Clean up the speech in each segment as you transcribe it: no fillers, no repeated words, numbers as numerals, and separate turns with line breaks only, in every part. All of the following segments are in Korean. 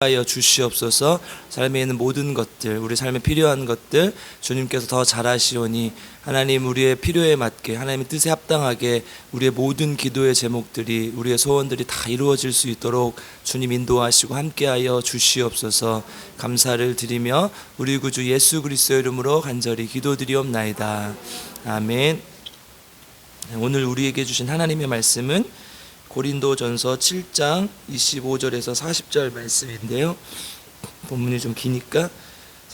하여 주시옵소서. 삶에 있는 모든 것들, 우리 삶에 필요한 것들 주님께서 더 잘하시오니 하나님 우리의 필요에 맞게 하나님의 뜻에 합당하게 우리의 모든 기도의 제목들이 우리의 소원들이 다 이루어질 수 있도록 주님 인도하시고 함께하여 주시옵소서. 감사를 드리며 우리 구주 예수 그리스도의 이름으로 간절히 기도드리옵나이다. 아멘. 오늘 우리에게 주신 하나님의 말씀은 고린도전서 7장 25절에서 40절 말씀인데요. 본문이 좀 기니까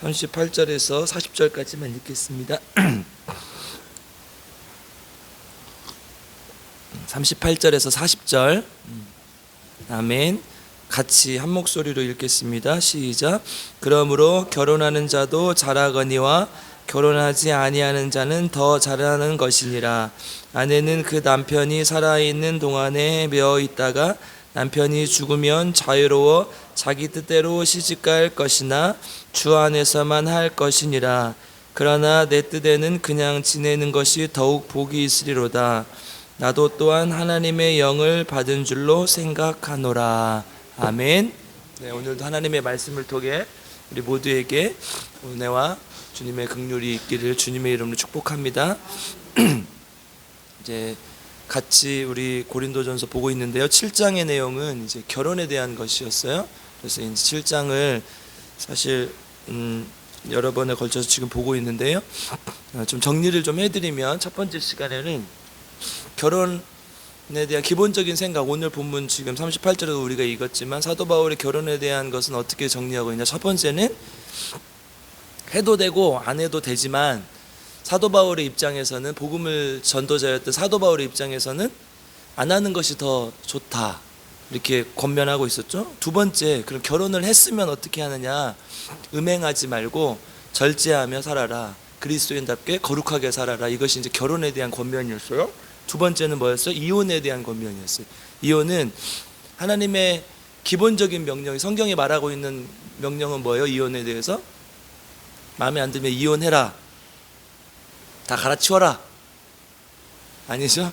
38절에서 40절까지만 읽겠습니다. 38절에서 40절. 아멘. 같이 한 목소리로 읽겠습니다. 시작. 그러므로 결혼하는 자도 잘하거니와 결혼하지 아니하는 자는 더 잘하는 것이니라. 아내는 그 남편이 살아있는 동안에 매어 있다가 남편이 죽으면 자유로워 자기 뜻대로 시집갈 것이나 주 안에서만 할 것이니라. 그러나 내 뜻에는 그냥 지내는 것이 더욱 복이 있으리로다. 나도 또한 하나님의 영을 받은 줄로 생각하노라. 아멘. 네, 오늘도 하나님의 말씀을 통해 우리 모두에게 은혜와 주님의 긍휼이 있기를 주님의 이름으로 축복합니다. 이제 같이 우리 고린도전서 보고 있는데요. 7장의 내용은 이제 결혼에 대한 것이었어요. 그래서 이제 7장을 사실 여러 번에 걸쳐서 지금 보고 있는데요. 좀 정리를 좀 해드리면 첫 번째 시간에는 결혼에 대한 기본적인 생각, 오늘 본문 지금 38절에도 우리가 읽었지만 사도 바울의 결혼에 대한 것은 어떻게 정리하고 있냐. 첫 번째는 해도 되고 안 해도 되지만 사도 바울의 입장에서는, 복음을 전도자였던 사도 바울의 입장에서는 안 하는 것이 더 좋다, 이렇게 권면하고 있었죠. 두 번째, 그럼 결혼을 했으면 어떻게 하느냐. 음행하지 말고 절제하며 살아라. 그리스도인답게 거룩하게 살아라. 이것이 이제 결혼에 대한 권면이었어요. 두 번째는 뭐였어요? 이혼에 대한 권면이었어요. 이혼은 하나님의 기본적인 명령이, 성경이 말하고 있는 명령은 뭐예요? 이혼에 대해서 마음에 안 들면 이혼해라, 다 갈아치워라, 아니죠?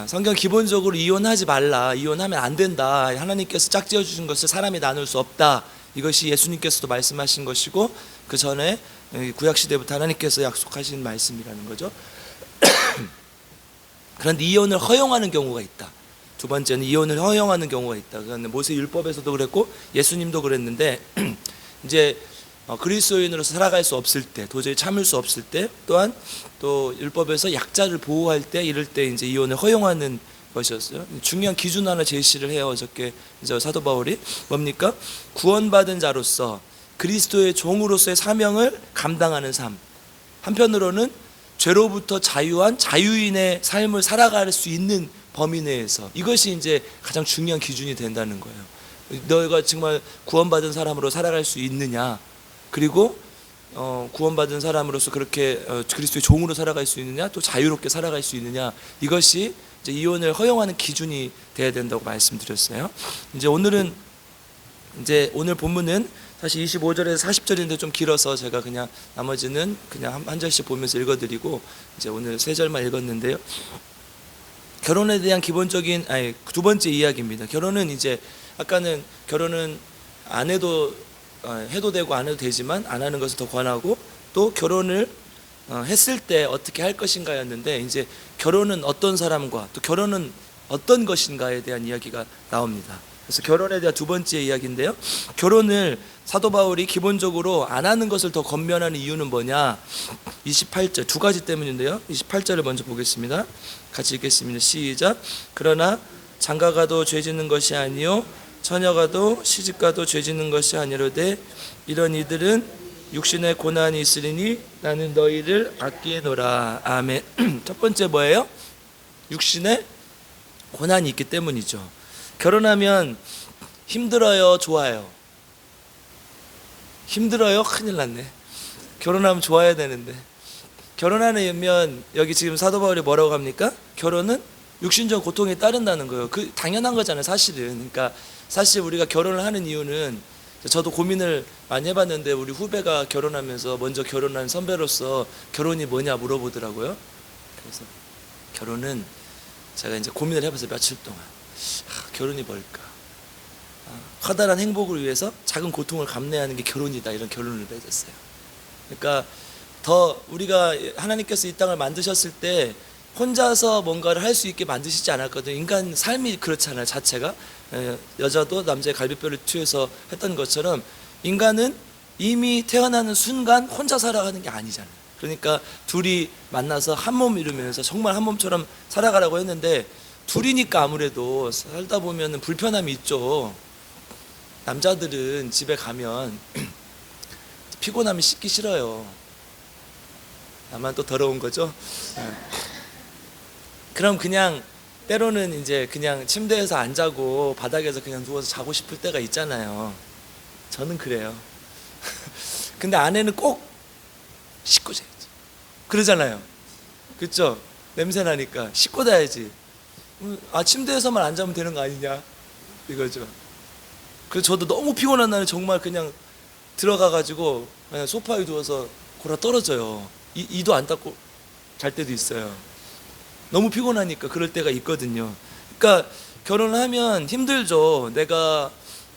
성경 기본적으로 이혼하지 말라, 이혼하면 안 된다, 하나님께서 짝지어 주신 것을 사람이 나눌 수 없다, 이것이 예수님께서도 말씀하신 것이고 그 전에 구약시대부터 하나님께서 약속하신 말씀이라는 거죠. 그런데 이혼을 허용하는 경우가 있다. 두 번째는 이혼을 허용하는 경우가 있다. 그런데 모세 율법에서도 그랬고 예수님도 그랬는데 이제 그리스도인으로서 살아갈 수 없을 때, 도저히 참을 수 없을 때, 또한 또 율법에서 약자를 보호할 때, 이럴 때 이제 이혼을 허용하는 것이었어요. 중요한 기준 하나 제시를 해요. 어저께 이제 사도 바울이 뭡니까? 구원받은 자로서 그리스도의 종으로서의 사명을 감당하는 삶. 한편으로는 죄로부터 자유한 자유인의 삶을 살아갈 수 있는 범위 내에서, 이것이 이제 가장 중요한 기준이 된다는 거예요. 너희가 정말 구원받은 사람으로 살아갈 수 있느냐, 그리고 구원받은 사람으로서 그렇게 그리스도의 종으로 살아갈 수 있느냐, 또 자유롭게 살아갈 수 있느냐, 이것이 이제 이혼을 허용하는 기준이 돼야 된다고 말씀드렸어요. 이제 오늘은 이제 오늘 본문은 사실 25절에서 40절인데 좀 길어서 제가 그냥 나머지는 그냥 한 절씩 보면서 읽어드리고 이제 오늘 3절만 읽었는데요. 결혼에 대한 기본적인 두 번째 이야기입니다. 결혼은 이제 아까는 결혼은 안 해도 되고 안 해도 되지만 안 하는 것을 더 권하고, 또 결혼을 했을 때 어떻게 할 것인가였는데, 이제 결혼은 어떤 사람과 또 결혼은 어떤 것인가에 대한 이야기가 나옵니다. 그래서 결혼에 대한 두 번째 이야기인데요. 결혼을 사도 바울이 기본적으로 안 하는 것을 더 권면하는 이유는 뭐냐. 28절, 두 가지 때문인데요. 28절을 먼저 보겠습니다. 같이 읽겠습니다. 시작. 그러나 장가가도 죄짓는 것이 아니요 처녀가도 시집가도 죄짓는 것이 아니로되 이런 이들은 육신의 고난이 있으리니 나는 너희를 아끼노라. 아멘. 첫 번째 뭐예요? 육신의 고난이 있기 때문이죠. 결혼하면 힘들어요, 좋아요? 힘들어요? 큰일 났네. 결혼하면 좋아야 되는데. 결혼하면 여기 지금 사도 바울이 뭐라고 합니까? 결혼은 육신적 고통에 따른다는 거예요. 그 당연한 거잖아요, 사실은. 그러니까 사실 우리가 결혼을 하는 이유는, 저도 고민을 많이 해봤는데 우리 후배가 결혼하면서 먼저 결혼한 선배로서 결혼이 뭐냐 물어보더라고요. 그래서 결혼은 제가 이제 고민을 해봤어요, 며칠 동안. 결혼이 뭘까? 커다란 행복을 위해서 작은 고통을 감내하는 게 결혼이다, 이런 결론을 맺었어요. 그러니까 더 우리가 하나님께서 이 땅을 만드셨을 때 혼자서 뭔가를 할 수 있게 만드시지 않았거든요. 인간 삶이 그렇잖아요, 자체가. 여자도 남자의 갈비뼈를 투여서 했던 것처럼 인간은 이미 태어나는 순간 혼자 살아가는 게 아니잖아요. 그러니까 둘이 만나서 한 몸 이루면서 정말 한 몸처럼 살아가라고 했는데, 둘이니까 아무래도 살다 보면 불편함이 있죠. 남자들은 집에 가면 피곤하면 씻기 싫어요. 나만 또 더러운 거죠? 그럼 그냥 때로는 이제 그냥 침대에서 안 자고 바닥에서 그냥 누워서 자고 싶을 때가 있잖아요. 저는 그래요. 근데 아내는 꼭 씻고 자야지 그러잖아요. 그쵸? 냄새 나니까 씻고 자야지. 침대에서만 안 자면 되는 거 아니냐 이거죠. 그래서 저도 너무 피곤한 날은 정말 그냥 들어가가지고 그냥 소파에 누워서 골아 떨어져요. 이도 안 닦고 잘 때도 있어요. 너무 피곤하니까 그럴 때가 있거든요. 그러니까 결혼을 하면 힘들죠. 내가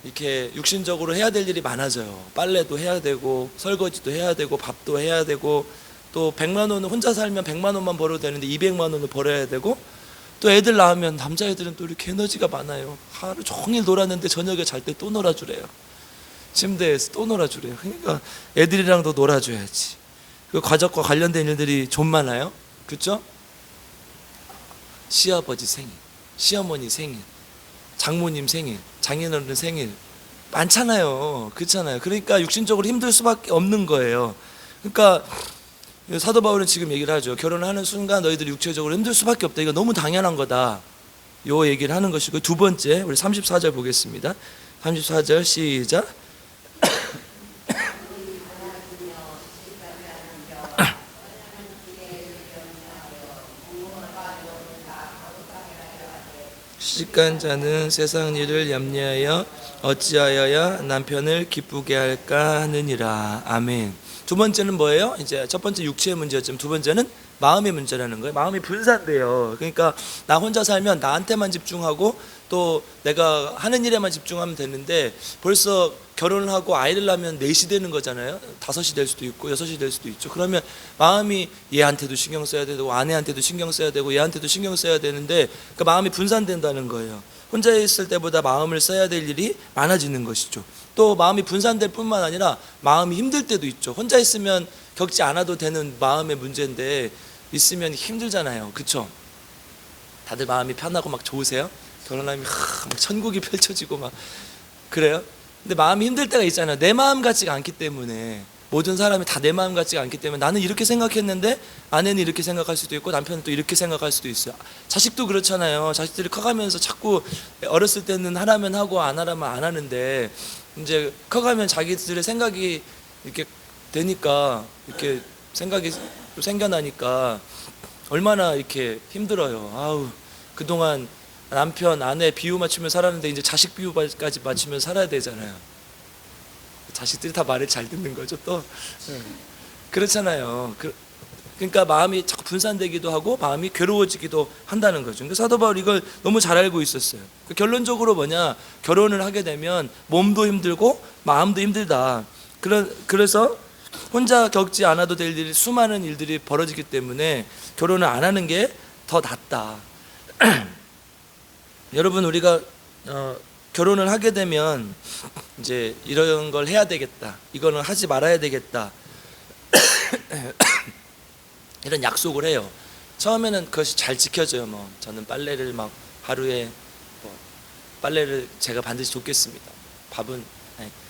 이렇게 육신적으로 해야 될 일이 많아져요. 빨래도 해야 되고 설거지도 해야 되고 밥도 해야 되고, 또 100만 원은 혼자 살면 100만 원만 벌어도 되는데 200만 원을 벌어야 되고, 또 애들 낳으면 남자애들은 또 이렇게 에너지가 많아요. 하루 종일 놀았는데 저녁에 잘 때 또 놀아주래요. 침대에서 또 놀아주래요. 그러니까 애들이랑도 놀아줘야지. 그 가족과 관련된 일들이 좀 많아요. 그렇죠? 시아버지 생일, 시어머니 생일, 장모님 생일, 장인어른 생일 많잖아요. 그렇잖아요. 그러니까 육신적으로 힘들 수밖에 없는 거예요. 그러니까 사도 바울은 지금 얘기를 하죠. 결혼을 하는 순간 너희들이 육체적으로 힘들 수밖에 없다. 이거 너무 당연한 거다. 요 얘기를 하는 것이고, 두 번째 우리 34절 보겠습니다. 34절 시작. 시집간 자는 세상 일을 염려하여 어찌하여야 남편을 기쁘게 할까 하느니라. 아멘. 두 번째는 뭐예요? 이제 첫 번째 육체의 문제였지만 두 번째는 마음의 문제라는 거예요. 마음이 분산돼요. 그러니까 나 혼자 살면 나한테만 집중하고 또 내가 하는 일에만 집중하면 되는데, 벌써 결혼을 하고 아이를 낳으면 4시 되는 거잖아요. 5시 될 수도 있고 6시 될 수도 있죠. 그러면 마음이 얘한테도 신경 써야 되고 아내한테도 신경 써야 되고 얘한테도 신경 써야 되는데, 그 마음이 분산된다는 거예요. 혼자 있을 때보다 마음을 써야 될 일이 많아지는 것이죠. 또 마음이 분산될 뿐만 아니라 마음이 힘들 때도 있죠. 혼자 있으면 겪지 않아도 되는 마음의 문제인데 있으면 힘들잖아요. 그렇죠? 다들 마음이 편하고 막 좋으세요? 결혼하면 막 천국이 펼쳐지고 막 그래요? 근데 마음이 힘들 때가 있잖아요. 내 마음 같지가 않기 때문에. 모든 사람이 다 내 마음 같지가 않기 때문에 나는 이렇게 생각했는데 아내는 이렇게 생각할 수도 있고 남편은 또 이렇게 생각할 수도 있어요. 자식도 그렇잖아요. 자식들이 커가면서 자꾸 어렸을 때는 하라면 하고 안 하라면 안 하는데, 이제 커가면 자기들의 생각이 이렇게 되니까, 이렇게 생각이 생겨나니까 얼마나 이렇게 힘들어요. 아우, 그동안 남편, 아내 비유 맞추며 살았는데 이제 자식 비유까지 맞추며 살아야 되잖아요. 자식들이 다 말을 잘 듣는 거죠, 또. 그렇잖아요. 그러니까 마음이 자꾸 분산되기도 하고 마음이 괴로워지기도 한다는 거죠. 그러니까 사도 바울 이걸 너무 잘 알고 있었어요. 그러니까 결론적으로 뭐냐, 결혼을 하게 되면 몸도 힘들고 마음도 힘들다. 그래서 혼자 겪지 않아도 될 일이, 수많은 일들이 벌어지기 때문에 결혼을 안 하는 게 더 낫다. 여러분, 우리가 결혼을 하게 되면 이제 이런 걸 해야 되겠다, 이거는 하지 말아야 되겠다 이런 약속을 해요. 처음에는 그것이 잘 지켜져요. 뭐 저는 빨래를 막 하루에 빨래를 제가 반드시 돕겠습니다. 밥은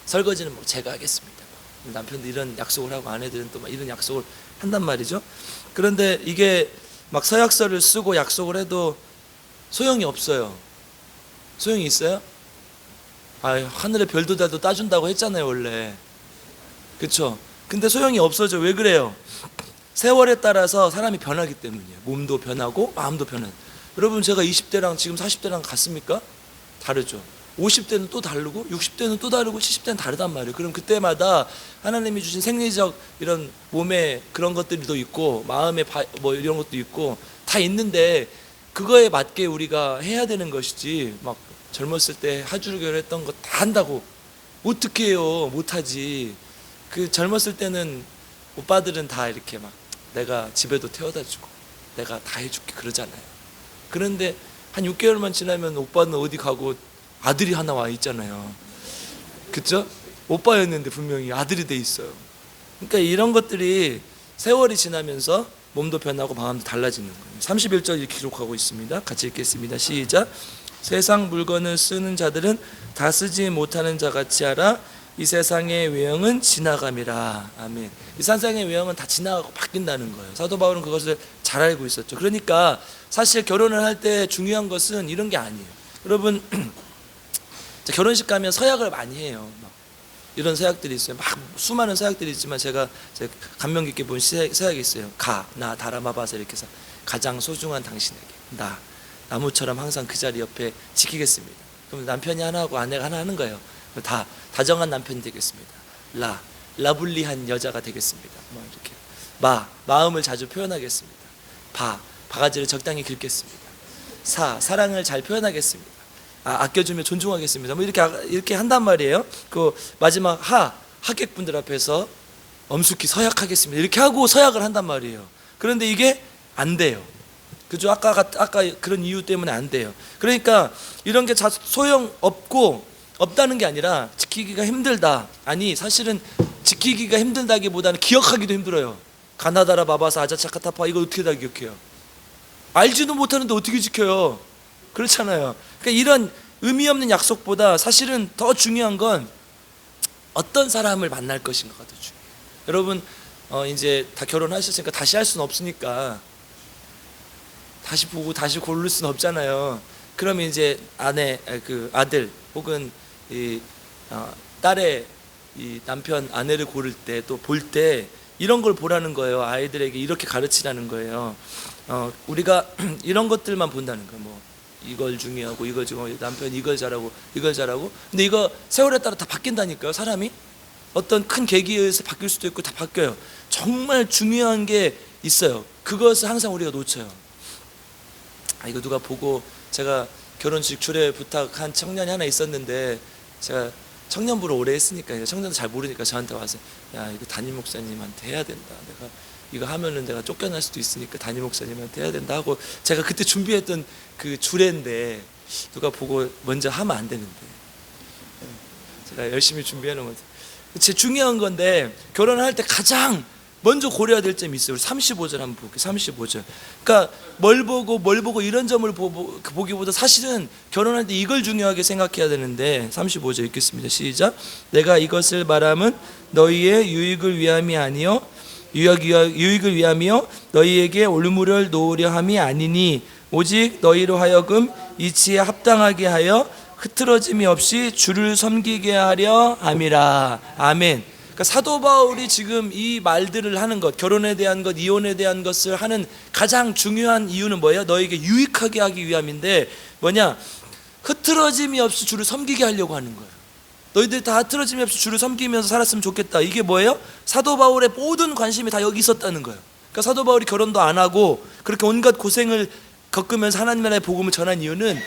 설거지는 뭐 제가 하겠습니다. 남편도 이런 약속을 하고 아내들은 또 막 이런 약속을 한단 말이죠. 그런데 이게 막 서약서를 쓰고 약속을 해도 소용이 없어요. 소용이 있어요? 하늘의 별도 달도 따준다고 했잖아요, 원래. 그렇죠? 근데 소용이 없어져. 왜 그래요? 세월에 따라서 사람이 변하기 때문이에요. 몸도 변하고 마음도 변하고. 여러분, 제가 20대랑 지금 40대랑 같습니까? 다르죠. 50대는 또 다르고 60대는 또 다르고 70대는 다르단 말이에요. 그럼 그때마다 하나님이 주신 생리적 이런 몸에 그런 것들도 있고 마음에 뭐 이런 것도 있고 다 있는데, 그거에 맞게 우리가 해야 되는 것이지 막 젊었을 때 하주를 결혼했던 거 다 한다고. 어떻게 해요? 못하지. 그 젊었을 때는 오빠들은 다 이렇게 막 내가 집에도 태워다 주고 내가 다 해줄게 그러잖아요. 그런데 한 6개월만 지나면 오빠는 어디 가고 아들이 하나 와 있잖아요. 그쵸? 오빠였는데 분명히 아들이 돼 있어요. 그러니까 이런 것들이 세월이 지나면서 몸도 변하고 마음도 달라지는 거예요. 31절 이렇게 기록하고 있습니다. 같이 읽겠습니다. 시작. 세상 물건을 쓰는 자들은 다 쓰지 못하는 자같이 하라. 이 세상의 외형은 지나감이라. 아멘. 이 세상의 외형은 다 지나가고 바뀐다는 거예요. 사도 바울은 그것을 잘 알고 있었죠. 그러니까 사실 결혼을 할 때 중요한 것은 이런 게 아니에요. 여러분 결혼식 가면 서약을 많이 해요. 이런 서약들이 있어요. 막 수많은 서약들이 있지만 제가 감명 깊게 본 서약이 있어요. 나 다라마바서 이렇게 해서 가장 소중한 당신에게 나 나무처럼 항상 그 자리 옆에 지키겠습니다. 그럼 남편이 하나 하고 아내가 하나 하는 거예요. 다 다정한 남편이 되겠습니다. 라블리한 여자가 되겠습니다. 뭐 이렇게 마음을 자주 표현하겠습니다. 바가지를 적당히 긁겠습니다. 사랑을 잘 표현하겠습니다. 아껴주며 존중하겠습니다. 뭐 이렇게 한단 말이에요. 그 마지막 하객분들 앞에서 엄숙히 서약하겠습니다. 이렇게 하고 서약을 한단 말이에요. 그런데 이게 안 돼요. 그죠? 아까 그런 이유 때문에 안 돼요. 그러니까 이런 게 소용 없다는 게 아니라 지키기가 힘들다. 아니 사실은 지키기가 힘들다기보다는 기억하기도 힘들어요. 가나다라 바바사 아자차카타파 이거 어떻게 다 기억해요? 알지도 못하는데 어떻게 지켜요? 그렇잖아요. 그러니까 이런 의미 없는 약속보다 사실은 더 중요한 건 어떤 사람을 만날 것인가가 더 중요해요. 여러분 이제 다 결혼하셨으니까 다시 할 수는 없으니까 다시 보고 다시 고를 수는 없잖아요. 그러면 이제 아들 혹은 딸의 남편 아내를 고를 때 또 볼 때 이런 걸 보라는 거예요. 아이들에게 이렇게 가르치라는 거예요. 우리가 이런 것들만 본다는 거예요. 뭐 이걸 중요하고 이걸 중요하고 남편 이걸 잘하고 근데 이거 세월에 따라 다 바뀐다니까요. 사람이 어떤 큰 계기에 의해서 바뀔 수도 있고 다 바뀌어요. 정말 중요한 게 있어요. 그것을 항상 우리가 놓쳐요. 이거 누가 보고 제가 결혼식 주례 부탁한 청년이 하나 있었는데 제가 청년부를 오래 했으니까 청년도 잘 모르니까 저한테 와서 야 이거 담임 목사님한테 해야 된다. 내가 이거 하면은 내가 쫓겨날 수도 있으니까 담임 목사님한테 해야 된다 하고 제가 그때 준비했던 그 주례인데 누가 보고 먼저 하면 안 되는데 제가 열심히 준비해놓은 건데 제 중요한 건데 결혼할 때 가장 먼저 고려해야 될 점이 있어요. 우리 35절 한번 볼게요. 35절. 그러니까 뭘 보고 이런 점을 보기보다 사실은 결혼할 때 이걸 중요하게 생각해야 되는데 35절 읽겠습니다. 시작. 내가 이것을 말함은 너희의 유익을 위함이 아니요 유익을 위함이요 너희에게 올무를 놓으려 함이 아니니 오직 너희로 하여금 이치에 합당하게 하여 흐트러짐이 없이 주를 섬기게 하려 함이라. 아멘. 그러니까 사도 바울이 지금 이 말들을 하는 것, 결혼에 대한 것, 이혼에 대한 것을 하는 가장 중요한 이유는 뭐예요? 너에게 유익하게 하기 위함인데 뭐냐? 흐트러짐이 없이 주를 섬기게 하려고 하는 거예요. 너희들 다 흐트러짐이 없이 주를 섬기면서 살았으면 좋겠다. 이게 뭐예요? 사도 바울의 모든 관심이 다 여기 있었다는 거예요. 그러니까 사도 바울이 결혼도 안 하고 그렇게 온갖 고생을 겪으면서 하나님의 나라의 복음을 전한 이유는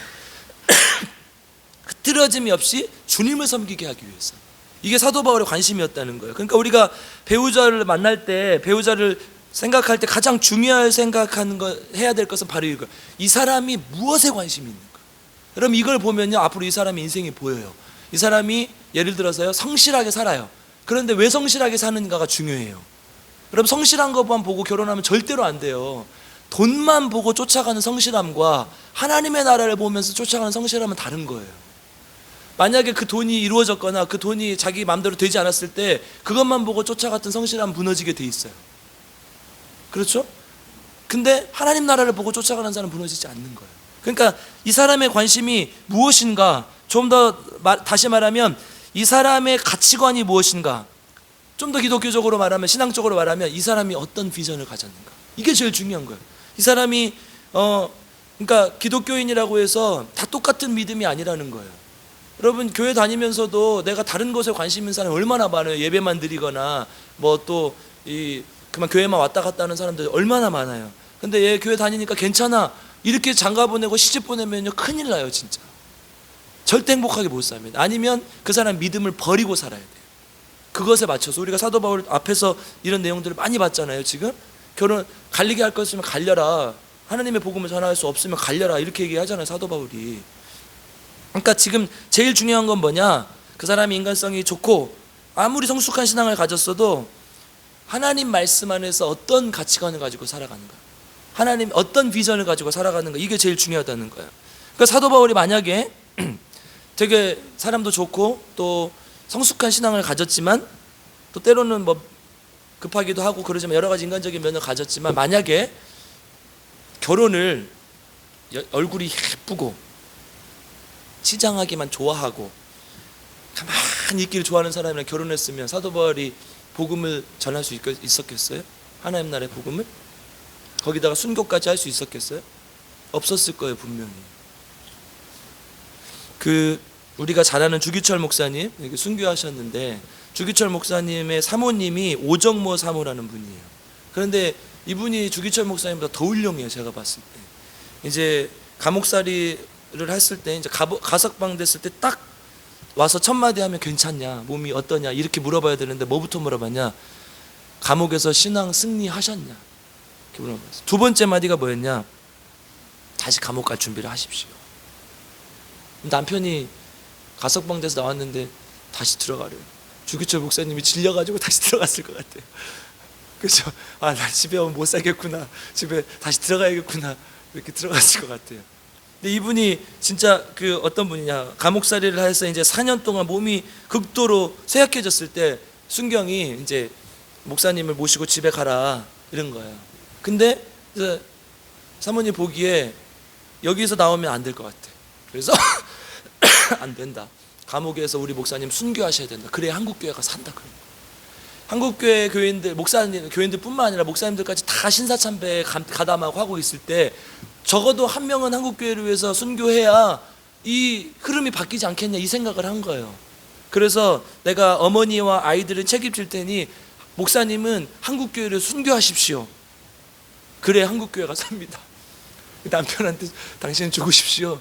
흐트러짐이 없이 주님을 섬기게 하기 위해서. 이게 사도 바울의 관심이었다는 거예요. 그러니까 우리가 배우자를 만날 때 배우자를 생각할 때 가장 중요할 생각하는 거 해야 될 것은 바로 이거. 이 사람이 무엇에 관심이 있는 가. 여러분 이걸 보면요 앞으로 이 사람의 인생이 보여요. 이 사람이 예를 들어서요 성실하게 살아요. 그런데 왜 성실하게 사는가가 중요해요. 여러분 성실한 것만 보고 결혼하면 절대로 안 돼요. 돈만 보고 쫓아가는 성실함과 하나님의 나라를 보면서 쫓아가는 성실함은 다른 거예요. 만약에 그 돈이 이루어졌거나 그 돈이 자기 마음대로 되지 않았을 때 그것만 보고 쫓아갔던 성실함은 무너지게 돼 있어요. 그렇죠? 근데 하나님 나라를 보고 쫓아가는 사람은 무너지지 않는 거예요. 그러니까 이 사람의 관심이 무엇인가, 좀 더 다시 말하면 이 사람의 가치관이 무엇인가, 좀 더 기독교적으로 말하면, 신앙적으로 말하면 이 사람이 어떤 비전을 가졌는가, 이게 제일 중요한 거예요. 이 사람이 그러니까 기독교인이라고 해서 다 똑같은 믿음이 아니라는 거예요. 여러분 교회 다니면서도 내가 다른 것에 관심 있는 사람이 얼마나 많아요. 예배만 드리거나 뭐 또 그만 교회만 왔다 갔다 하는 사람들 얼마나 많아요. 근데 얘 교회 다니니까 괜찮아 이렇게 장가 보내고 시집 보내면요 큰일 나요 진짜. 절대 행복하게 못 삽니다. 아니면 그 사람 믿음을 버리고 살아야 돼요. 그것에 맞춰서 우리가 사도 바울 앞에서 이런 내용들을 많이 봤잖아요. 지금 결혼 갈리게 할 것이면 갈려라, 하나님의 복음을 전할 수 없으면 갈려라, 이렇게 얘기하잖아요, 사도 바울이. 그러니까 지금 제일 중요한 건 뭐냐, 그 사람이 인간성이 좋고 아무리 성숙한 신앙을 가졌어도 하나님 말씀 안에서 어떤 가치관을 가지고 살아가는가, 하나님 어떤 비전을 가지고 살아가는가, 이게 제일 중요하다는 거예요. 그러니까 사도 바울이 만약에 되게 사람도 좋고 또 성숙한 신앙을 가졌지만 또 때로는 뭐 급하기도 하고 그러지만 여러 가지 인간적인 면을 가졌지만, 만약에 결혼을 얼굴이 예쁘고 치장하기만 좋아하고 가만히 있기를 좋아하는 사람이랑 결혼했으면 사도 바울이 복음을 전할 수 있었겠어요? 하나님 나라의 복음을? 거기다가 순교까지 할 수 있었겠어요? 없었을 거예요, 분명히. 우리가 잘 아는 주기철 목사님, 여기 순교하셨는데, 주기철 목사님의 사모님이 오정모 사모라는 분이에요. 그런데 이분이 주기철 목사님보다 더 훌륭해요, 제가 봤을 때. 이제 감옥살이를 했을 때, 이제 가석방 됐을 때 딱 와서 첫 마디 하면 괜찮냐, 몸이 어떠냐, 이렇게 물어봐야 되는데 뭐부터 물어봤냐? 감옥에서 신앙 승리하셨냐, 이렇게 물어봤어요. 두 번째 마디가 뭐였냐? 다시 감옥 갈 준비를 하십시오. 남편이 가석방 돼서 나왔는데 다시 들어가래요. 주기철 목사님이 질려가지고 다시 들어갔을 것 같아요. 그렇죠? 아, 나 집에 오면 못 살겠구나, 집에 다시 들어가야겠구나, 이렇게 들어갔을 것 같아요. 근데 이분이 진짜 어떤 분이냐, 감옥살이를 해서 이제 4년 동안 몸이 극도로 쇠약해졌을 때 순경이 이제 목사님을 모시고 집에 가라 이런 거예요. 근데 사모님 보기에 여기서 나오면 안 될 것 같아. 그래서 안 된다, 감옥에서 우리 목사님 순교하셔야 된다, 그래야 한국교회가 산다. 그런 거예요. 한국교회 교인들, 목사님, 교인들뿐만 아니라 목사님들까지 다 신사참배에 가담하고 하고 있을 때 적어도 한 명은 한국교회를 위해서 순교해야 이 흐름이 바뀌지 않겠냐, 이 생각을 한 거예요. 그래서 내가 어머니와 아이들을 책임질 테니 목사님은 한국교회를 순교하십시오. 그래 한국교회가 삽니다. 남편한테 당신은 죽으십시오.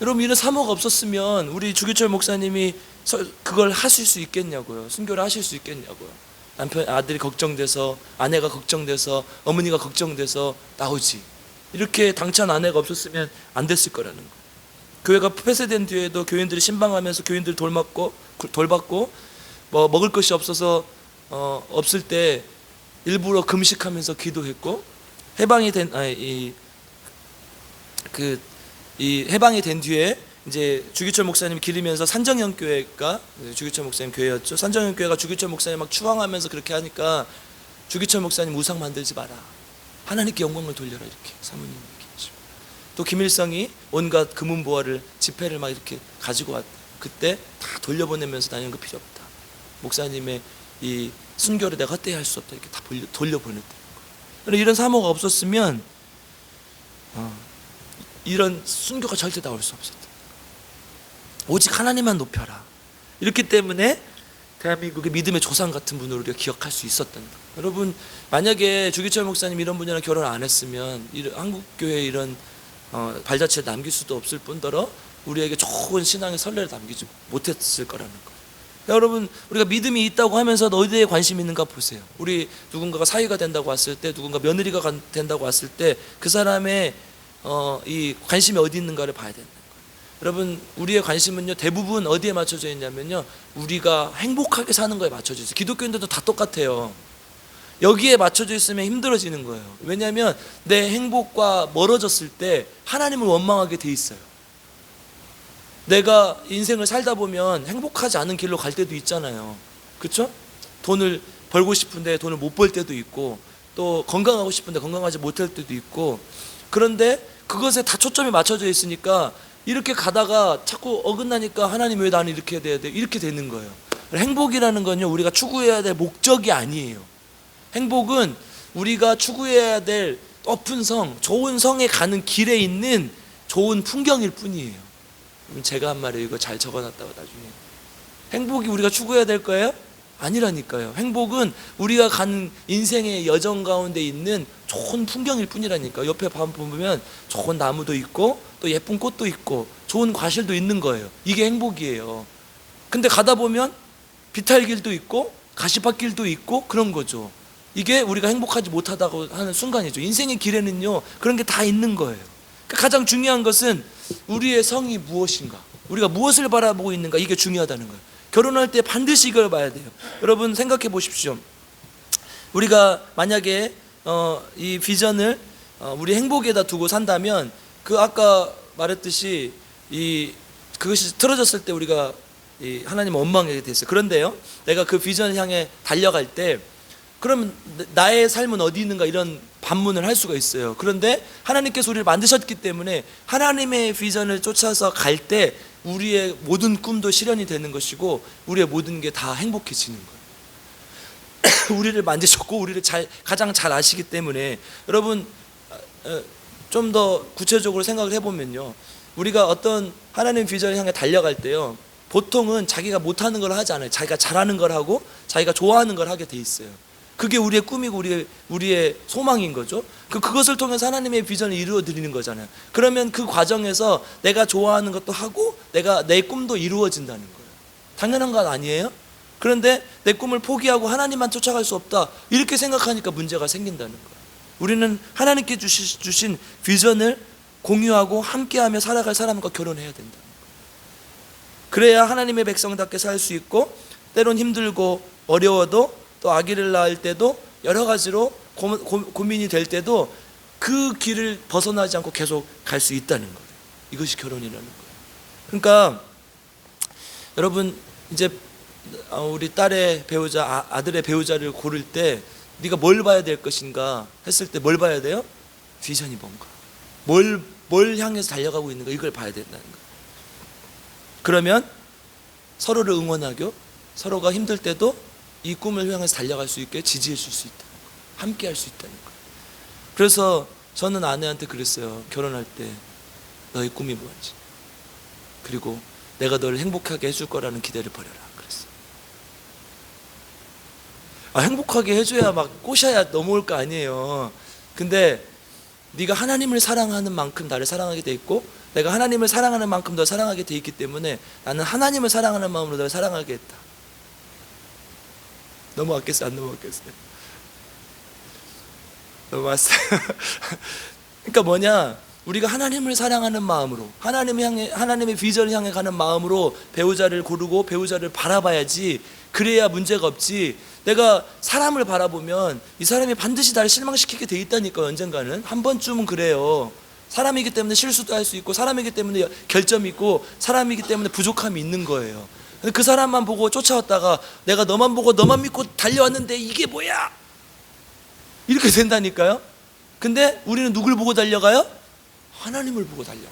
여러분, 이런 사모가 없었으면 우리 주기철 목사님이 그걸 하실 수 있겠냐고요. 순교를 하실 수 있겠냐고요. 아들이 걱정돼서, 아내가 걱정돼서, 어머니가 걱정돼서 나오지. 이렇게 당찬 아내가 없었으면 안 됐을 거라는 거예요. 교회가 폐쇄된 뒤에도 교인들이 신방하면서 교인들 돌봤고 뭐 먹을 것이 없어서 없을 때 일부러 금식하면서 기도했고, 해방이 된 뒤에 이제 주기철 목사님이 기리면서 산정형 교회가 주기철 목사님 교회였죠. 산정형 교회가 주기철 목사님 막 추앙하면서 그렇게 하니까 주기철 목사님 우상 만들지 마라, 하나님께 영광을 돌려라, 이렇게 사모님 얘기하시고, 또 김일성이 온갖 금은보화를 지폐를 막 이렇게 가지고 왔다. 그때 다 돌려보내면서 다니는 거 필요 없다, 목사님의 이 순교를 내가 헛되이 할 수 없다, 이렇게 다 돌려보냈다는 거예요. 이런 사모가 없었으면 이런 순교가 절대 나올 수 없었다. 오직 하나님만 높여라. 이렇기 때문에 대한민국의 믿음의 조상 같은 분을 우리가 기억할 수 있었던 거예요. 여러분, 만약에 주기철 목사님 이런 분이랑 결혼 안 했으면 한국교회에 이런 발자취를 남길 수도 없을 뿐더러 우리에게 좋은 신앙의 선례를 남기지 못했을 거라는 거예요. 여러분, 우리가 믿음이 있다고 하면서도 어디에 관심이 있는가 보세요. 우리 누군가가 사위가 된다고 왔을 때, 누군가 며느리가 된다고 왔을 때 그 사람의 이 관심이 어디 있는가를 봐야 된다. 여러분, 우리의 관심은요, 대부분 어디에 맞춰져 있냐면요, 우리가 행복하게 사는 거에 맞춰져 있어요. 기독교인들도 다 똑같아요. 여기에 맞춰져 있으면 힘들어지는 거예요. 왜냐하면 내 행복과 멀어졌을 때 하나님을 원망하게 돼 있어요. 내가 인생을 살다 보면 행복하지 않은 길로 갈 때도 있잖아요. 그렇죠? 돈을 벌고 싶은데 돈을 못 벌 때도 있고, 또 건강하고 싶은데 건강하지 못할 때도 있고, 그런데 그것에 다 초점이 맞춰져 있으니까 이렇게 가다가 자꾸 어긋나니까 하나님 왜 나는 이렇게 해야 돼? 이렇게 되는 거예요. 행복이라는 건요, 우리가 추구해야 될 목적이 아니에요. 행복은 우리가 추구해야 될 높은 성, 좋은 성에 가는 길에 있는 좋은 풍경일 뿐이에요. 제가 한 말이에요. 이거 잘 적어놨다가 나중에. 행복이 우리가 추구해야 될 거예요? 아니라니까요. 행복은 우리가 가는 인생의 여정 가운데 있는 좋은 풍경일 뿐이라니까. 옆에 보면 좋은 나무도 있고 또 예쁜 꽃도 있고 좋은 과실도 있는 거예요. 이게 행복이에요. 근데 가다 보면 비탈길도 있고 가시밭길도 있고 그런 거죠. 이게 우리가 행복하지 못하다고 하는 순간이죠. 인생의 길에는요 그런 게 다 있는 거예요. 그러니까 가장 중요한 것은 우리의 성이 무엇인가, 우리가 무엇을 바라보고 있는가, 이게 중요하다는 거예요. 결혼할 때 반드시 이걸 봐야 돼요. 여러분 생각해 보십시오. 우리가 만약에 이 비전을 우리 행복에다 두고 산다면 그 아까 말했듯이 그것이 틀어졌을 때 우리가 하나님 원망하게 됐어요. 그런데요, 내가 그 비전을 향해 달려갈 때 그럼 나의 삶은 어디 있는가, 이런 반문을 할 수가 있어요. 그런데 하나님께서 우리를 만드셨기 때문에 하나님의 비전을 쫓아서 갈 때 우리의 모든 꿈도 실현이 되는 것이고 우리의 모든 게 다 행복해지는 거예요. 우리를 만드셨고 우리를 가장 잘 아시기 때문에. 여러분 좀 더 구체적으로 생각을 해보면요, 우리가 어떤 하나님 비전을 향해 달려갈 때요, 보통은 자기가 못하는 걸 하지 않아요. 자기가 잘하는 걸 하고 자기가 좋아하는 걸 하게 돼 있어요. 그게 우리의 꿈이고 우리의 소망인 거죠. 그것을 통해서 하나님의 비전을 이루어 드리는 거잖아요. 그러면 그 과정에서 내가 좋아하는 것도 하고 내 꿈도 이루어진다는 거예요. 당연한 건 아니에요? 그런데 내 꿈을 포기하고 하나님만 쫓아갈 수 없다, 이렇게 생각하니까 문제가 생긴다는 거예요. 우리는 하나님께 주신 비전을 공유하고 함께하며 살아갈 사람과 결혼해야 된다는 거예요. 그래야 하나님의 백성답게 살 수 있고, 때론 힘들고 어려워도 또 아기를 낳을 때도 여러 가지로 고민이 될 때도 그 길을 벗어나지 않고 계속 갈 수 있다는 거예요. 이것이 결혼이라는 거예요. 그러니까 여러분 이제 우리 딸의 배우자, 아들의 배우자를 고를 때 네가 뭘 봐야 될 것인가 했을 때 뭘 봐야 돼요? 비전이 뭔가, 뭘 향해서 달려가고 있는가, 이걸 봐야 된다는 거예요. 그러면 서로를 응원하고 서로가 힘들 때도 이 꿈을 향해서 달려갈 수 있게 지지해 줄 수 있다는 거예요. 함께 할 수 있다는 거예요. 그래서 저는 아내한테 그랬어요. 결혼할 때 너의 꿈이 뭐지? 그리고 내가 너를 행복하게 해줄 거라는 기대를 버려라 그랬어요. 행복하게 해줘야 막 꼬셔야 넘어올 거 아니에요. 근데 네가 하나님을 사랑하는 만큼 나를 사랑하게 돼 있고, 내가 하나님을 사랑하는 만큼 너 사랑하게 돼 있기 때문에 나는 하나님을 사랑하는 마음으로 너를 사랑하겠다. 넘어왔겠어요? 안 넘어왔겠어요? 넘어왔어요. 그러니까 뭐냐, 우리가 하나님을 사랑하는 마음으로, 하나님의 비전을 향해 가는 마음으로 배우자를 고르고 배우자를 바라봐야지. 그래야 문제가 없지. 내가 사람을 바라보면 이 사람이 반드시 나를 실망시키게 돼 있다니까요. 언젠가는 한 번쯤은 그래요. 사람이기 때문에 실수도 할 수 있고, 사람이기 때문에 결점이 있고, 사람이기 때문에 부족함이 있는 거예요. 근데 그 사람만 보고 쫓아왔다가 내가 너만 보고 너만 믿고 달려왔는데 이게 뭐야? 이렇게 된다니까요. 근데 우리는 누굴 보고 달려가요? 하나님을 보고 달려가요.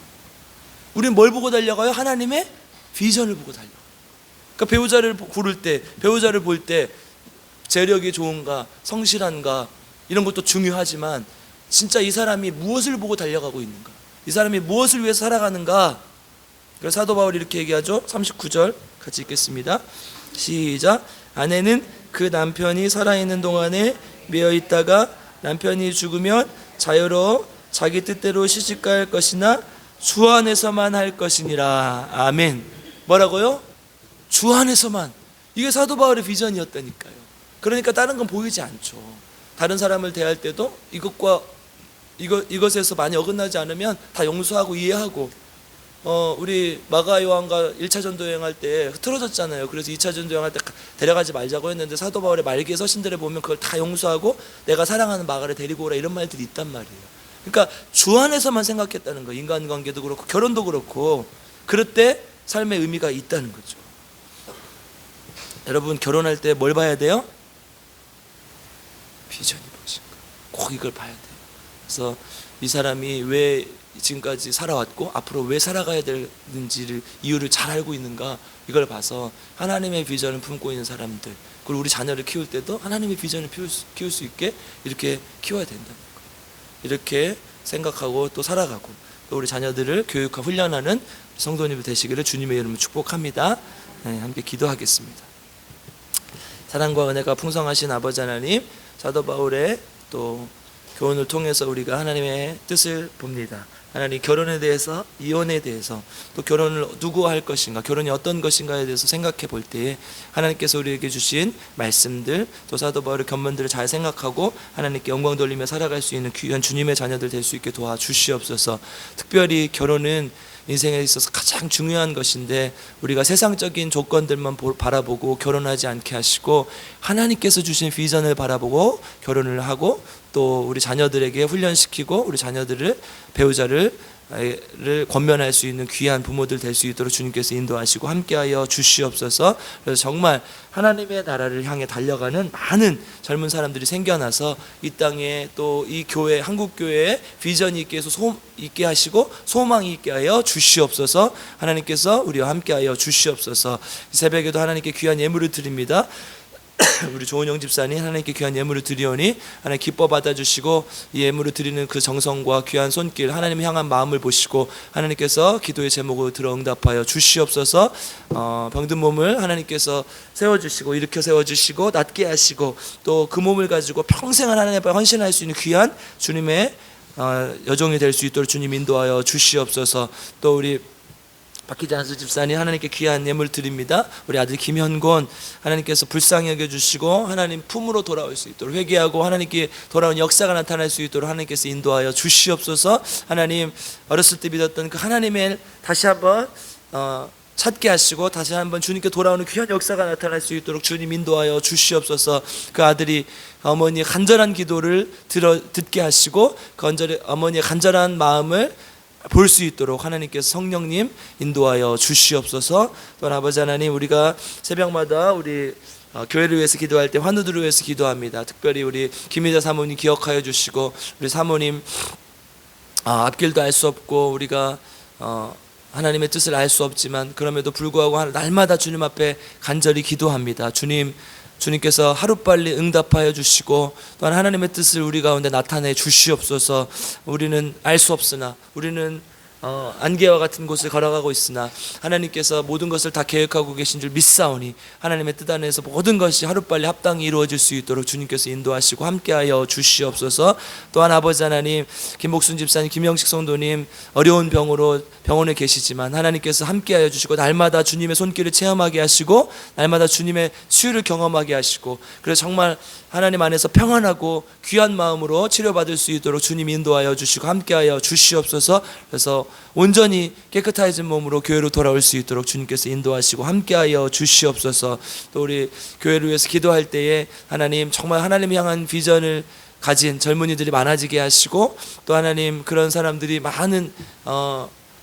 우리는 뭘 보고 달려가요? 하나님의 비전을 보고 달려가요. 그러니까 배우자를 고를 때, 배우자를 볼 때 재력이 좋은가, 성실한가, 이런 것도 중요하지만 진짜 이 사람이 무엇을 보고 달려가고 있는가, 이 사람이 무엇을 위해서 살아가는가. 그래서 사도 바울이 이렇게 얘기하죠. 39절 같이 읽겠습니다. 시작. 아내는 그 남편이 살아있는 동안에 매여 있다가 남편이 죽으면 자유로워 자기 뜻대로 시집갈 것이나 주 안에서만 할 것이니라. 아멘. 뭐라고요? 주 안에서만. 이게 사도 바울의 비전이었다니까요. 그러니까 다른 건 보이지 않죠. 다른 사람을 대할 때도 이것에서 많이 어긋나지 않으면 다 용서하고 이해하고, 우리 마가 요한과 1차 전도 여행할 때 흐트러졌잖아요. 그래서 2차 전도 여행할 때 데려가지 말자고 했는데 사도 바울의 말기의 서신들에 보면 그걸 다 용서하고 내가 사랑하는 마가를 데리고 오라, 이런 말들이 있단 말이에요. 그러니까 주 안에서만 생각했다는 거예요. 인간관계도 그렇고 결혼도 그렇고. 그럴 때 삶의 의미가 있다는 거죠. 여러분 결혼할 때 뭘 봐야 돼요? 비전이 무엇인가, 꼭 이걸 봐야 돼요. 그래서 이 사람이 왜 지금까지 살아왔고 앞으로 왜 살아가야 되는지를, 이유를 잘 알고 있는가, 이걸 봐서 하나님의 비전을 품고 있는 사람들, 그리고 우리 자녀를 키울 때도 하나님의 비전을 키울 수 있게 이렇게 키워야 된다는 거예요. 이렇게 생각하고 또 살아가고, 또 우리 자녀들을 교육하고 훈련하는 성도님들 되시기를 주님의 이름으로 축복합니다. 네, 함께 기도하겠습니다. 사랑과 은혜가 풍성하신 아버지 하나님, 사도 바울의 또 교훈을 통해서 우리가 하나님의 뜻을 봅니다. 하나님 결혼에 대해서, 이혼에 대해서, 또 결혼을 누구와 할 것인가, 결혼이 어떤 것인가에 대해서 생각해 볼 때에 하나님께서 우리에게 주신 말씀들, 또 사도 바울의 견문들을 잘 생각하고 하나님께 영광 돌리며 살아갈 수 있는 귀한 주님의 자녀들 될 수 있게 도와주시옵소서. 특별히 결혼은 인생에 있어서 가장 중요한 것인데 우리가 세상적인 조건들만 바라보고 결혼하지 않게 하시고 하나님께서 주신 비전을 바라보고 결혼을 하고 또 우리 자녀들에게 훈련시키고 우리 자녀들을, 배우자를 권면할 수 있는 귀한 부모들 될 수 있도록 주님께서 인도하시고 함께하여 주시옵소서. 그래서 정말 하나님의 나라를 향해 달려가는 많은 젊은 사람들이 생겨나서 이 땅에 또 이 교회, 한국 교회에 비전이 있게 하시고 소망이 있게 하여 주시옵소서. 하나님께서 우리와 함께하여 주시옵소서. 이 새벽에도 하나님께 귀한 예물을 드립니다. 우리 조은영 집사님 하나님께 귀한 예물을 드리오니 하나님 기뻐 받아주시고 이 예물을 드리는 그 정성과 귀한 손길, 하나님 향한 마음을 보시고 하나님께서 기도의 제목을 들어 응답하여 주시옵소서. 병든 몸을 하나님께서 세워주시고 일으켜 세워주시고 낫게 하시고 또 그 몸을 가지고 평생 하나님 앞에 헌신할 수 있는 귀한 주님의 여종이 될 수 있도록 주님 인도하여 주시옵소서. 또 우리 박희장수 집사님 하나님께 귀한 예물 드립니다. 우리 아들 김현곤 하나님께서 불쌍히 여겨주시고 하나님 품으로 돌아올 수 있도록 회개하고 하나님께 돌아온 역사가 나타날 수 있도록 하나님께서 인도하여 주시옵소서. 하나님 어렸을 때 믿었던 그 하나님의 다시 한번 찾게 하시고 다시 한번 주님께 돌아오는 귀한 역사가 나타날 수 있도록 주님 인도하여 주시옵소서. 그 아들이 어머니의 간절한 기도를 듣게 하시고 어머니의 간절한 마음을 볼 수 있도록 하나님께서 성령님 인도하여 주시옵소서. 또한 아버지 하나님, 우리가 새벽마다 우리 교회를 위해서 기도할 때 환우들을 위해서 기도합니다. 특별히 우리 김희자 사모님 기억하여 주시고 우리 사모님 앞길도 알 수 없고 우리가 하나님의 뜻을 알 수 없지만 그럼에도 불구하고 날마다 주님 앞에 간절히 기도합니다. 주님께서 하루빨리 응답하여 주시고 또한 하나님의 뜻을 우리 가운데 나타내 주시옵소서. 우리는 알 수 없으나 우리는 안개와 같은 곳을 걸어가고 있으나 하나님께서 모든 것을 다 계획하고 계신 줄 믿사오니 하나님의 뜻 안에서 모든 것이 하루빨리 합당히 이루어질 수 있도록 주님께서 인도하시고 함께하여 주시옵소서. 또한 아버지 하나님, 김복순 집사님, 김영식 성도님 어려운 병으로 병원에 계시지만 하나님께서 함께하여 주시고 날마다 주님의 손길을 체험하게 하시고 날마다 주님의 치유를 경험하게 하시고 그래서 정말 하나님 안에서 평안하고 귀한 마음으로 치료받을 수 있도록 주님 인도하여 주시고 함께하여 주시옵소서. 그래서 온전히 깨끗해진 몸으로 교회로 돌아올 수 있도록 주님께서 인도하시고 함께하여 주시옵소서. 또 우리 교회를 위해서 기도할 때에 하나님 정말 하나님 향한 비전을 가진 젊은이들이 많아지게 하시고 또 하나님 그런 사람들이 많은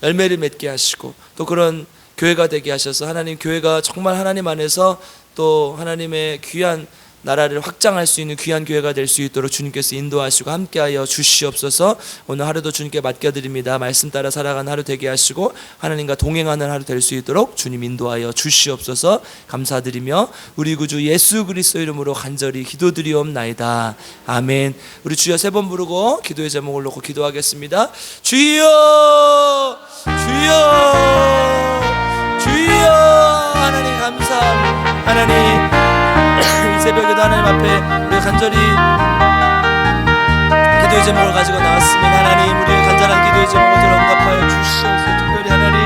열매를 맺게 하시고 또 그런 교회가 되게 하셔서 하나님 교회가 정말 하나님 안에서 또 하나님의 귀한 나라를 확장할 수 있는 귀한 교회가 될 수 있도록 주님께서 인도하시고 함께하여 주시옵소서. 오늘 하루도 주님께 맡겨드립니다. 말씀 따라 살아가는 하루 되게 하시고 하나님과 동행하는 하루 될 수 있도록 주님 인도하여 주시옵소서. 감사드리며 우리 구주 예수 그리스도 이름으로 간절히 기도드리옵나이다. 아멘. 우리 주여 세 번 부르고 기도의 제목을 놓고 기도하겠습니다. 주여 주여 주여. 하나님 감사합니다. 하나님 이 새벽에도 하나님 앞에 우리가 간절히 기도의 제목을 가지고 나왔으면 하나님 우리의 간절한 기도의 제목을 들어 응답하여 주시옵소서. 특별히 하나님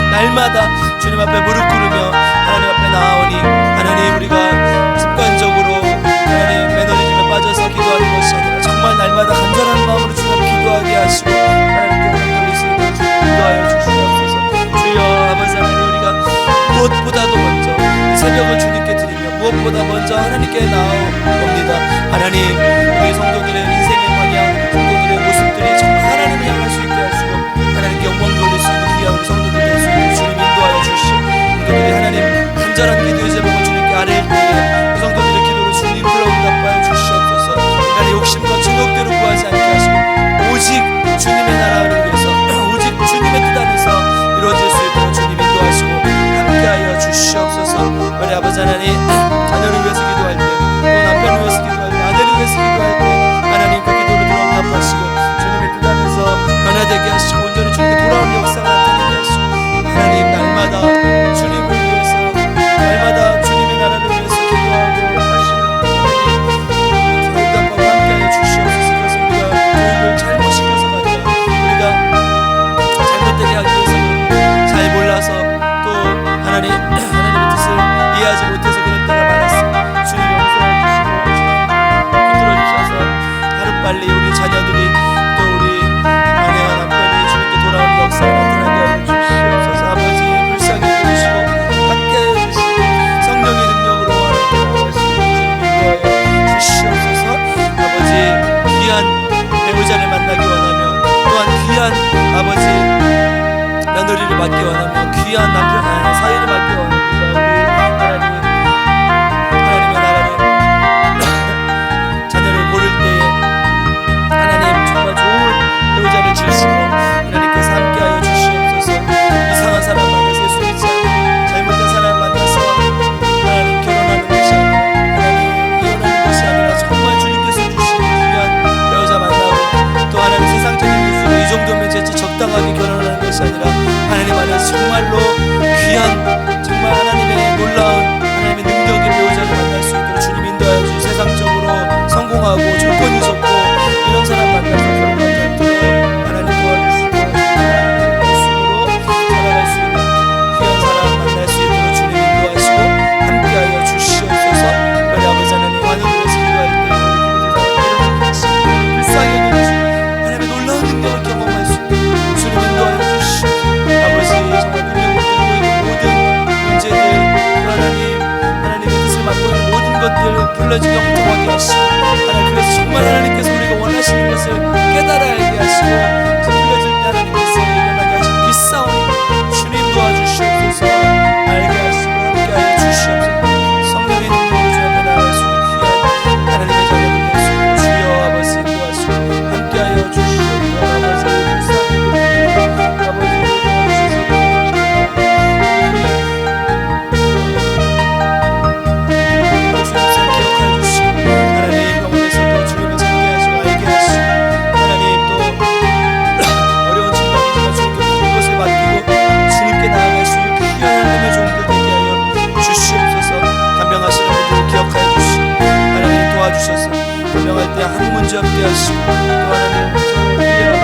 날마다 주님 앞에 무릎 꿇으며 하나님 앞에 나아오니 하나님 우리가 습관적으로 하나님 매너리즘에 빠져서 기도하는 것이 아니라 정말 날마다 간절한 마음으로 주님 앞에 기도하게 하시고 하나님께 영광을 드리시는 주 인도하여 주시옵소서. 주여 아버지 하나님, 우리가 무엇보다도 먼저 새벽을 주님께 드리며 무엇보다 먼저 하나님께 나아옵니다. 하나님 우리 성도들의 인생의 방향, 성도들의 모습들이 정말 하나님을 향할 수 있게 하시고 하나님께 영광 돌릴 수 있는 귀한 우리 성도들 될 수 있는 주님 인도하여 주시고 성도들이 하나님 간절한 기도의 제목을 주님께 아뢰일 때에 그 성도들의 기도를 주님 들어 응답하여 주시옵소서. 인간의 욕심과 정욕대로 구하지 않게 하시고 오직 주님의 나라를 위해서 오직 주님의 뜻 안에서 이루어질 수 있도록 주님 인도하시고 함께하여 주시옵소서. 우리 아버지 하나님, 자녀를 위해서 기도할 때, 또 남편을 위해서 기도할 때, 아내를 위해서 기도할 때 하나님 그 기도를 들어 응답하시고 주님의 뜻 안에서 변화되게 하시고 온전히 주님께 돌아오는 역사가 나타나게 하시고 하나님 날마다 주님을 위해서 날마다 주님의 나라를 위해서 기도하고 하시는 하나님 응답하고 함께하여 주시옵소서. 그래서 우리가 교육을 잘못 시켜서가 아니라 우리가 흘러지게 형통하게 하시고 하나님, 그래서 정말 하나님께서 우리가 원하시는 것을 깨달아 알게 하시고 흘려질 때 하나님께서 일어나게 하시고 믿사오니 주님 도와주시옵소서. 알게 하시고 함께하여 주시옵소서. 성령의 능력으로 주 앞에 나갈 수 있는 귀한 하나님의 자녀들 될 수 있는 주여 아버지 인도하시고 함께하여 주시옵소서. 아버지 불쌍히 아버지 주셔서 변명할 때 한 문제 없게 하시고 또 하나님 저를 위해